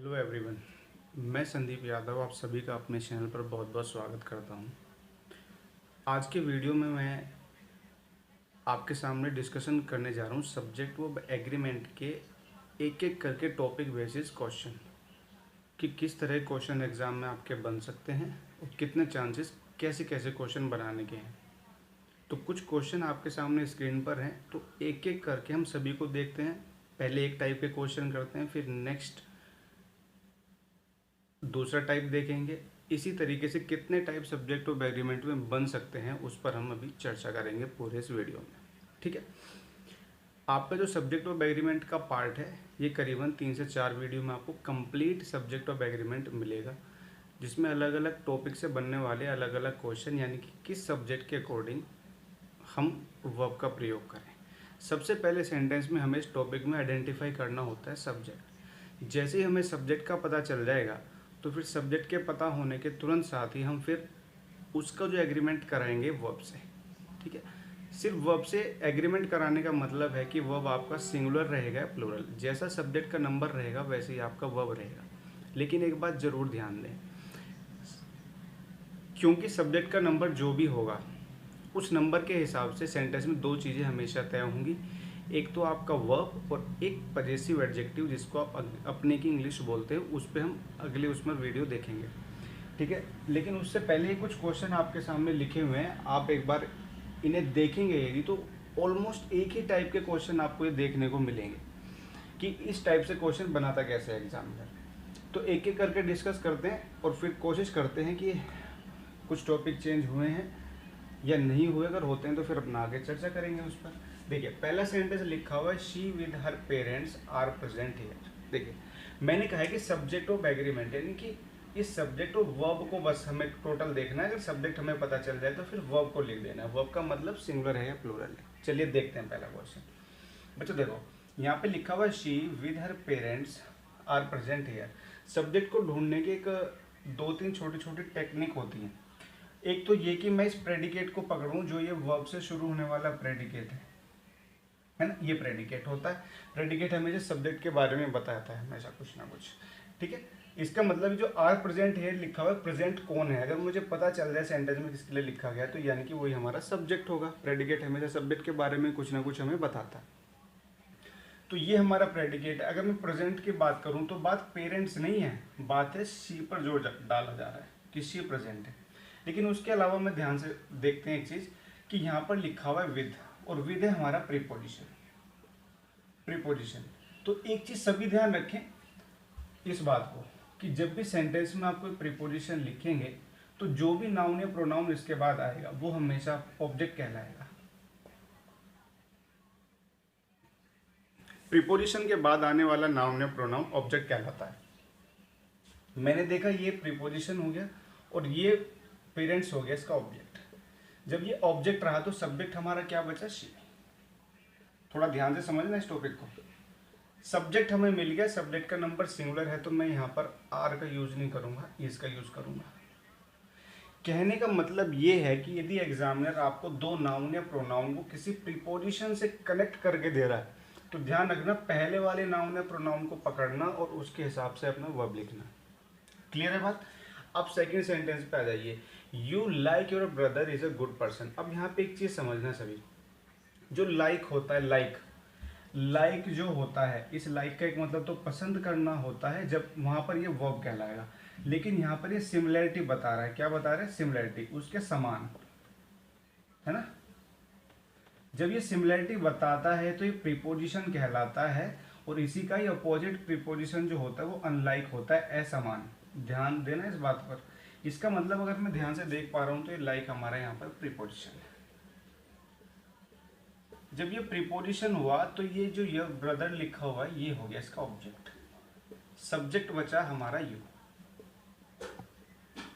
Hello everyone, मैं संदीप यादव आप सभी का अपने चैनल पर बहुत बहुत स्वागत करता हूं। आज के वीडियो में मैं आपके सामने डिस्कशन करने जा रहा हूं सब्जेक्ट वर्ब एग्रीमेंट के एक एक करके टॉपिक बेसिस क्वेश्चन कि किस तरह क्वेश्चन एग्ज़ाम में आपके बन सकते हैं और कितने चांसेस कैसे कैसे क्वेश्चन बनाने के हैं। तो कुछ क्वेश्चन आपके सामने स्क्रीन पर हैं, तो एक एक करके हम सभी को देखते हैं। पहले एक टाइप के क्वेश्चन करते हैं, फिर नेक्स्ट दूसरा टाइप देखेंगे। इसी तरीके से कितने टाइप सब्जेक्ट ऑफ एग्रीमेंट में बन सकते हैं उस पर हम अभी चर्चा करेंगे पूरे इस वीडियो में। ठीक है, आपका जो सब्जेक्ट ऑफ एग्रीमेंट का पार्ट है ये करीबन 3 से 4 वीडियो में आपको कंप्लीट सब्जेक्ट ऑफ एग्रीमेंट मिलेगा, जिसमें अलग अलग टॉपिक से बनने वाले अलग अलग क्वेश्चन, यानी कि किस सब्जेक्ट के अकॉर्डिंग हम वर्ब का प्रयोग करें। सबसे पहले सेंटेंस में हमें इस टॉपिक में आइडेंटिफाई करना होता है सब्जेक्ट। जैसे ही हमें सब्जेक्ट का पता चल जाएगा तो फिर सब्जेक्ट के पता होने के तुरंत साथ ही हम फिर उसका जो एग्रीमेंट कराएंगे वर्ब से। ठीक है, सिर्फ वर्ब से एग्रीमेंट कराने का मतलब है कि वर्ब आपका सिंगुलर रहेगा या प्लूरल। जैसा सब्जेक्ट का नंबर रहेगा वैसे ही आपका वर्ब रहेगा। लेकिन एक बात ज़रूर ध्यान दें, क्योंकि सब्जेक्ट का नंबर जो भी होगा उस नंबर के हिसाब से सेंटेंस में दो चीज़ें हमेशा तय होंगी। एक तो आपका वर्ब और एक पजेसिव एडजेक्टिव, जिसको आप अपने की इंग्लिश बोलते हैं। उस पर हम अगले उसमें वीडियो देखेंगे। ठीक है, लेकिन उससे पहले ही कुछ क्वेश्चन आपके सामने लिखे हुए हैं, आप एक बार इन्हें देखेंगे यदि तो ऑलमोस्ट एक ही टाइप के क्वेश्चन आपको ये देखने को मिलेंगे कि इस टाइप से क्वेश्चन बनाता कैसे है एग्जाम में। तो एक एक करके डिस्कस करते हैं और फिर कोशिश करते हैं कि कुछ टॉपिक चेंज हुए हैं या नहीं हुए। अगर होते हैं तो फिर अपना आगे चर्चा करेंगे उस पर। देखिए, पहला सेंटेंस लिखा हुआ है she with her parents are present here. देखिए, मैंने कहा है कि सब्जेक्ट ऑफ एग्रीमेंट, यानी कि इस सब्जेक्ट ऑफ वर्ब को बस हमें टोटल देखना है। अगर सब्जेक्ट हमें पता चल जाए तो फिर वर्ब को लिख देना है। वर्ब का मतलब सिंगुलर है या प्लूरल है। चलिए देखते हैं पहला क्वेश्चन। बच्चों देखो, यहाँ पे लिखा हुआ है she with her parents are present here. Subject को ढूंढने की एक दो तीन छोटी छोटी टेक्निक होती हैं। एक तो ये कि मैं इस प्रेडिकेट को पकड़ूं, जो ये वर्ब से शुरू होने वाला प्रेडिकेट है ना, ये प्रेडिकेट होता है। प्रेडिकेट हमें जो सब्जेक्ट के बारे में बताता है हमेशा कुछ ना कुछ। ठीक है, इसका मतलब जो आर प्रेजेंट है लिखा हुआ है, प्रेजेंट कौन है, अगर मुझे पता चल जाए सेंटेंस में किसके लिए लिखा गया तो यानी कि वही हमारा सब्जेक्ट होगा। प्रेडिकेट हमेशा सब्जेक्ट के बारे में कुछ ना कुछ हमें बताता है। तो ये हमारा प्रेडिकेट है। अगर मैं प्रेजेंट की बात करूं तो बात पेरेंट्स नहीं है, बात है सी पर जोर डाला जा रहा है कि सी प्रेजेंट है। लेकिन उसके अलावा मैं ध्यान से देखते हैं एक चीज कि यहाँ पर लिखा हुआ है विद, और विद है हमारा प्रीपोजिशन। प्रीपोजिशन, तो एक चीज सभी ध्यान रखें इस बात को कि जब भी सेंटेंस में आप कोई प्रीपोजिशन लिखेंगे तो जो भी नाउन या प्रोनाउन इसके बाद आएगा वो हमेशा ऑब्जेक्ट कहलाएगा। प्रीपोजिशन के बाद आने वाला नाउन या प्रोनाउन ऑब्जेक्ट कहलाता है। मैंने देखा ये प्रीपोजिशन हो गया और ये पेरेंट्स हो गया इसका ऑब्जेक्ट। जब ये ऑब्जेक्ट रहा तो सब्जेक्ट हमारा क्या बचा, शी। थोड़ा ध्यान से समझना इस टॉपिक को। सब्जेक्ट हमें मिल गया, सब्जेक्ट का नंबर सिंगुलर है तो मैं यहाँ पर आर का यूज नहीं करूंगा, इसका यूज करूंगा। कहने का मतलब ये है कि यदि एग्जामिनर आपको दो नाउन या प्रोनाउन को किसी प्रीपोजिशन से कनेक्ट करके दे रहा है तो ध्यान रखना पहले वाले नाउन या प्रोनाउन को पकड़ना और उसके हिसाब से अपना वर्ब लिखना। क्लियर है बात। अब सेकंड सेंटेंस पे आ जाइए, you like your brother is a good person. अब यहाँ पे एक चीज समझना सभी, जो लाइक होता है, लाइक जो होता है, इस लाइक का एक मतलब तो पसंद करना होता है, जब वहां पर ये वर्ब कहलाएगा। लेकिन यहाँ पर ये सिमिलैरिटी बता रहा है। क्या बता रहा है, सिमिलैरिटी, उसके समान, है ना। जब ये सिमिलैरिटी बताता है तो ये प्रीपोजिशन कहलाता है, और इसी का ही अपोजिट प्रीपोजिशन जो होता है वो अनलाइक होता है, असमान। ध्यान देना इस बात पर। इसका मतलब अगर मैं ध्यान से देख पा रहा हूं तो ये लाइक हमारा यहाँ पर प्रीपोजिशन है। जब ये प्रीपोजिशन हुआ तो ये जो ये ब्रदर लिखा हुआ है ये हो गया इसका ऑब्जेक्ट। सब्जेक्ट बचा हमारा यू,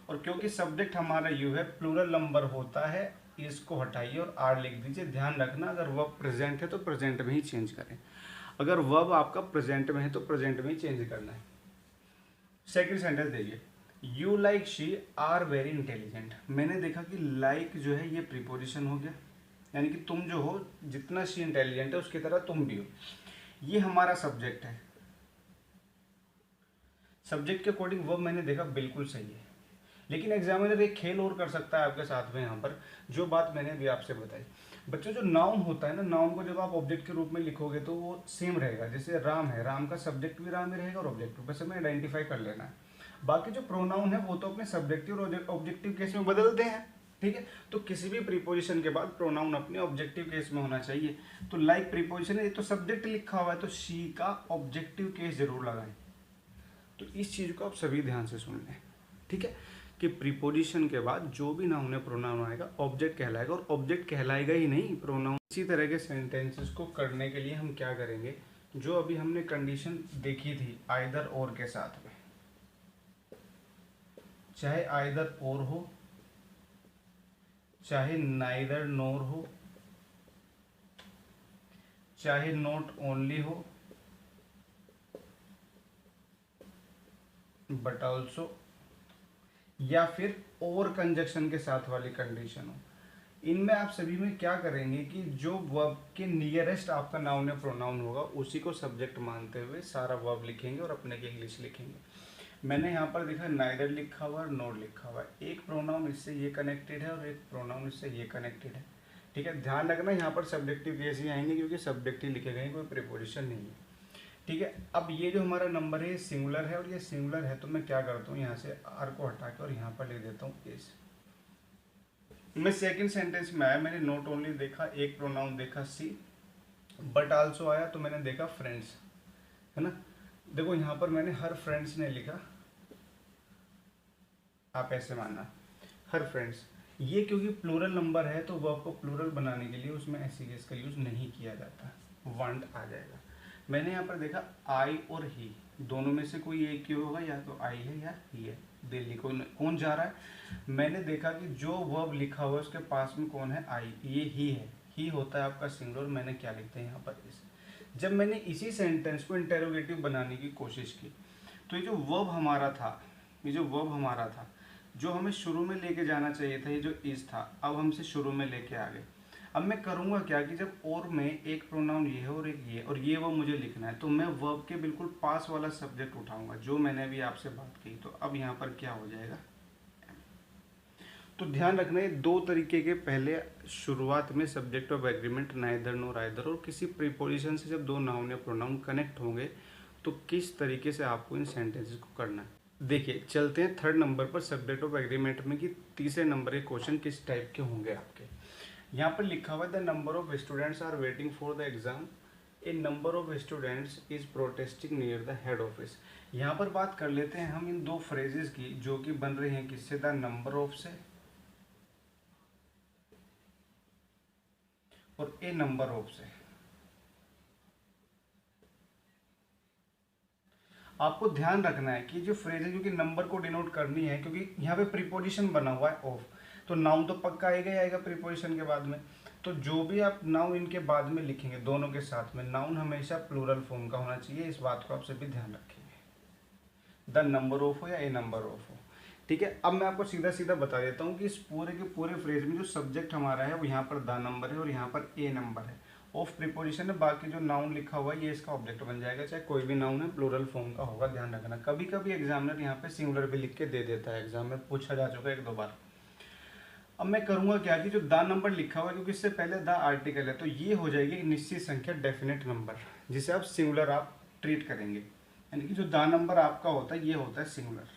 और क्योंकि सब्जेक्ट हमारा यू है, प्लूरल नंबर होता है, इसको हटाइए और आर लिख दीजिए। ध्यान रखना अगर वर्ब प्रेजेंट है तो प्रेजेंट में ही चेंज करें, अगर वर्ब आपका प्रेजेंट में है तो प्रेजेंट में ही चेंज करना है। सेकंड सेंटेंस देखिए, you like she are very intelligent. मैंने देखा कि लाइक जो है ये प्रीपोजिशन हो गया, यानी कि तुम जो हो, जितना शी इंटेलिजेंट है उसकी तरह तुम भी हो। ये हमारा सब्जेक्ट है। सब्जेक्ट के अकॉर्डिंग वर्ब मैंने देखा बिल्कुल सही है, लेकिन एग्जामिनर एक खेल और कर सकता है आपके साथ में यहाँ पर, जो बात मैंने अभी आपसे बताई। बच्चों जो नाउन होता है ना, नाउन को जब आप ऑब्जेक्ट के रूप में लिखोगे तो वो सेम रहेगा। जैसे राम है, राम का सब्जेक्ट भी राम ही रहेगा और ऑब्जेक्टिव, बस हमें आइडेंटिफाई कर लेना है। बाकी जो प्रोनाउन है वो तो अपने सब्जेक्टिव और ऑब्जेक्टिव केस में बदलते हैं, ठीक है। तो किसी भी प्रीपोजिशन के बाद प्रोनाउन अपने ऑब्जेक्टिव केस में होना चाहिए। तो लाइक प्रीपोजिशन है, तो सब्जेक्ट लिखा हुआ है तो शी का ऑब्जेक्टिव केस जरूर लगाएं। तो इस चीज को आप सभी ध्यान से सुन लें, ठीक है, कि प्रीपोजिशन के बाद जो भी नाउन है प्रोनाउन आएगा ऑब्जेक्ट कहलाएगा, और ऑब्जेक्ट कहलाएगा ही नहीं प्रोनाउन। इसी तरह के सेंटेंसेस को करने के लिए हम क्या करेंगे, जो अभी हमने कंडीशन देखी थी आइदर और के साथ में, चाहे आइदर और हो, चाहे नाइदर नोर हो, चाहे नॉट ओनली हो, बट ऑल्सो, या फिर और कंजक्शन के साथ वाली कंडीशन हो, इनमें आप सभी में क्या करेंगे कि जो वर्ब के नियरेस्ट आपका नाउन या प्रोनाउन होगा उसी को सब्जेक्ट मानते हुए सारा वर्ब लिखेंगे और अपने के इंग्लिश लिखेंगे। मैंने यहाँ पर देखा नाइदर लिखा हुआ है और नॉट लिखा हुआ है, एक प्रोनाउन इससे ये कनेक्टेड है और एक प्रोनाउन इससे ये कनेक्टेड है, ठीक है। ध्यान रखना यहाँ पर सब्जेक्टिव केस ही आएंगे क्योंकि सब्जेक्ट ही लिखे गए, कोई प्रीपोजिशन नहीं है, ठीक है। अब ये जो हमारा नंबर है ये सिंगुलर है और ये सिंगुलर है, तो मैं क्या करता हूँ यहाँ से आर को हटा के और यहाँ पर लिख देता हूँ इस। मैं सेकंड सेंटेंस में आया, मैंने नॉट ओनली देखा, एक प्रोनाउन देखा सी, बट आल्सो आया तो मैंने देखा फ्रेंड्स, है ना। देखो यहाँ पर मैंने हर फ्रेंड्स ने लिखा, आप ऐसे मानना हर फ्रेंड्स, ये क्योंकि प्लूरल नंबर है तो वर्ब को प्लूरल बनाने के लिए उसमें ऐसी केस का यूज नहीं किया जाता, वांट आ जाएगा। मैंने यहाँ पर देखा आई और ही, दोनों में से कोई एक ही होगा, या तो आई है या ही है। दिल्ली को कौन जा रहा है, मैंने देखा कि जो वर्ब लिखा हुआ है उसके पास में कौन है, आई, ये ही है, ही होता है आपका सिंगुलर। मैंने क्या लिखते हैं यहाँ पर इस। जब मैंने इसी सेंटेंस को इंटेरोगेटिव बनाने की कोशिश की तो ये जो वर्ब हमारा था, ये जो वर्ब हमारा था जो हमें शुरू में लेके जाना चाहिए था, ये जो इज था, अब हमसे शुरू में लेके आ गए। अब मैं करूँगा क्या कि जब और में एक प्रोनाउन ये है और एक ये और ये वो मुझे लिखना है, तो मैं वर्ब के बिल्कुल पास वाला सब्जेक्ट उठाऊंगा जो मैंने अभी आपसे बात की। तो अब यहाँ पर क्या हो जाएगा, तो ध्यान रखना है दो तरीके के, पहले शुरुआत में subject of agreement neither NOR either, और किसी प्रीपोजिशन से जब दो नाउन या प्रोनाउन कनेक्ट होंगे तो किस तरीके से आपको इन सेंटेंसेस को करना है। देखिए चलते हैं थर्ड नंबर पर सब्जेक्ट ऑफ एग्रीमेंट में कि तीसरे नंबर के क्वेश्चन किस टाइप के होंगे आपके। यहाँ पर लिखा हुआ है the number of students are waiting for the exam, a number of students is protesting near the head office. यहाँ पर बात कर लेते हैं हम इन दो फ्रेजेस की जो कि बन रही हैं किससे, द नंबर ऑफ से और ए नंबर ऑफ से। आपको ध्यान रखना है कि जो फ्रेज है क्योंकि नंबर को डिनोट करनी है, क्योंकि यहाँ पे प्रीपोजिशन बना हुआ है ऑफ, तो नाउन तो पक्का आएगा ही आएगा प्रीपोजिशन के बाद में। तो जो भी आप नाउन इनके बाद में लिखेंगे दोनों के साथ में, नाउन हमेशा प्लूरल फॉर्म का होना चाहिए, इस बात को आप सभी ध्यान रखेंगे। द नंबर ऑफ हो या ए नंबर ऑफ हो, ठीक है। अब मैं आपको सीधा सीधा बता देता हूँ कि इस पूरे के पूरे फ्रेज में जो सब्जेक्ट हमारा है वो यहाँ पर द नंबर है और यहाँ पर ए नंबर है, ऑफ प्रीपोजिशन है, बाकी जो नाउन लिखा हुआ है ये इसका ऑब्जेक्ट बन जाएगा, चाहे कोई भी नाउन है प्लूरल फॉर्म का होगा, ध्यान रखना। कभी कभी एग्जामिनर यहाँ पे सिंगुलर भी लिख के दे देता है, एग्जाम में पूछा जा चुका है एक दो बार। अब मैं करूँगा क्या कि जो द नंबर लिखा हुआ है क्योंकि इससे पहले द आर्टिकल है, तो ये हो जाएगी एक निश्चित संख्या, डेफिनेट नंबर, जिसे आप सिंगुलर आप ट्रीट करेंगे, यानी कि जो द नंबर आपका होता है ये होता है सिंगुलर।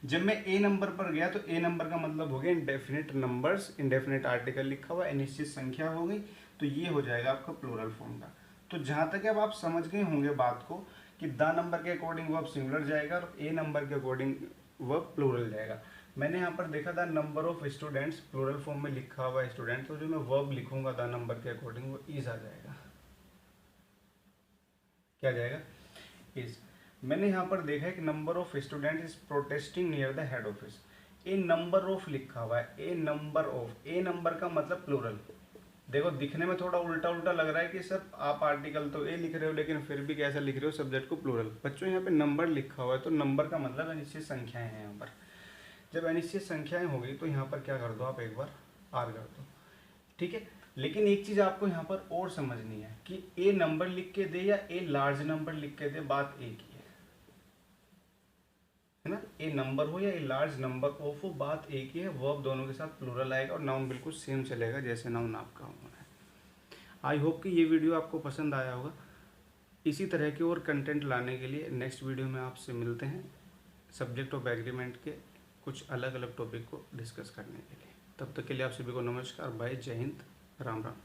जब मैं ए नंबर पर गया तो ए नंबर का मतलब हो गया इंडेफिनिट नंबर्स, इंडेफिनिट आर्टिकल लिखा हुआ, अनिश्चित संख्या हो गई, तो ये हो जाएगा आपका प्लूरल फॉर्म का। तो जहाँ तक अब आप समझ गए होंगे बात को कि द नंबर के अकॉर्डिंग वर्ब सिंगुलर जाएगा और ए नंबर के अकॉर्डिंग वर्ब प्लूरल जाएगा। मैंने यहाँ पर देखा the number of students plural form में लिखा हुआ स्टूडेंट, तो जो मैं वर्ब लिखूंगा द नंबर के अकॉर्डिंग वो इज आ जाएगा, क्या जाएगा, इज। मैंने यहाँ पर देखा है कि number of student is protesting near the head office, A number of लिखा हुआ है, ए नंबर ऑफ, ए नंबर का मतलब प्लूरल। देखो दिखने में थोड़ा उल्टा उल्टा लग रहा है कि सर आप आर्टिकल तो ए लिख रहे हो लेकिन फिर भी कैसा लिख रहे हो सब्जेक्ट को प्लूरल। बच्चों यहाँ पे नंबर लिखा हुआ है तो नंबर का मतलब अनिश्चित संख्याएं हैं यहाँ पर। जब अनिश्चित संख्याएं होगी तो यहाँ पर क्या कर दो आप, एक बार आर कर दो, ठीक है। लेकिन एक चीज आपको यहाँ पर और समझनी है कि ए नंबर लिख के दे या ए लार्ज नंबर लिख के दे, बात एक ही है। है ना, ए नंबर हो या ए लार्ज नंबर ऑफ हो, बात एक ही है, वर्ब दोनों के साथ प्लूरल आएगा और नाउन बिल्कुल सेम चलेगा जैसे नाउन आपका होना है। आई होप कि ये वीडियो आपको पसंद आया होगा। इसी तरह के और कंटेंट लाने के लिए नेक्स्ट वीडियो में आपसे मिलते हैं, सब्जेक्ट ऑफ एग्रीमेंट के कुछ अलग अलग टॉपिक को डिस्कस करने के लिए। तब तक के लिए आप सभी को नमस्कार, बाय, जय हिंद, राम राम।